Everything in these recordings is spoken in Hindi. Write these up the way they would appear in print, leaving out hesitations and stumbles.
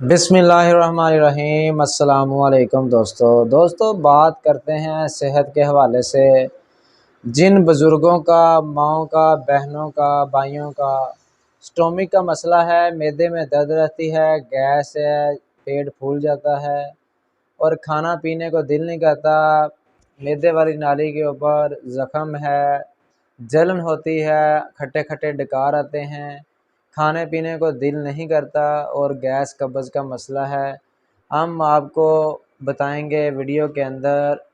बिस्मिल्लाहिर्रहमानिर्रहीम। अस्सलामुअलैकुम दोस्तों बात करते हैं सेहत के हवाले से। जिन बुज़ुर्गों का, माँओं का, बहनों का, भाइयों का स्टोमिक का मसला है, मैदे में दर्द रहती है, गैस है, पेट फूल जाता है और खाना पीने को दिल नहीं करता, मैदे वाली नाली के ऊपर ज़ख़म है, जलन होती है, खट्टे खट्टे डकार आते हैं, खाने पीने को दिल नहीं करता और गैस कब्ज़ का मसला है। हम आपको बताएंगे वीडियो के अंदर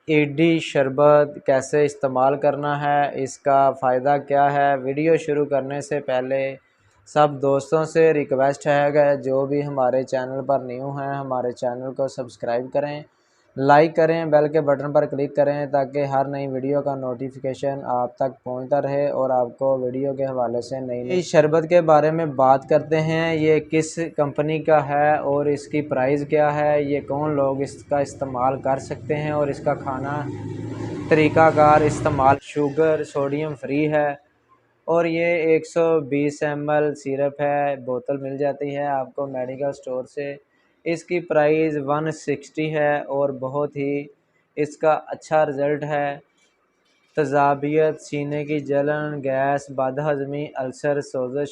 ईडी शरबत कैसे इस्तेमाल करना है, इसका फ़ायदा क्या है। वीडियो शुरू करने से पहले सब दोस्तों से रिक्वेस्ट है जो भी हमारे चैनल पर न्यू हैं हमारे चैनल को सब्सक्राइब करें, लाइक करें, बेल के बटन पर क्लिक करें ताकि हर नई वीडियो का नोटिफिकेशन आप तक पहुंचता रहे और आपको वीडियो के हवाले से नई शरबत के बारे में बात करते हैं। ये किस कंपनी का है और इसकी प्राइस क्या है, ये कौन लोग इसका इस्तेमाल कर सकते हैं और इसका खाना तरीक़ाकार इस्तेमाल। शुगर सोडियम फ्री है और ये 120 ml सिरप है, बोतल मिल जाती है आपको मेडिकल स्टोर से। इसकी प्राइस 160 है और बहुत ही इसका अच्छा रिज़ल्ट है। तज़ाबियत, सीने की जलन, गैस, बदहज़मी, अल्सर, सोज़श,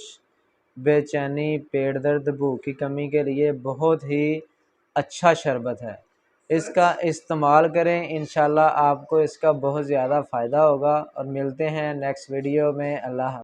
बेचैनी, पेट दर्द, भूख की कमी के लिए बहुत ही अच्छा शरबत है। इसका इस्तेमाल करें, इंशाल्लाह आपको इसका बहुत ज़्यादा फ़ायदा होगा। और मिलते हैं नेक्स्ट वीडियो में। अल्लाह।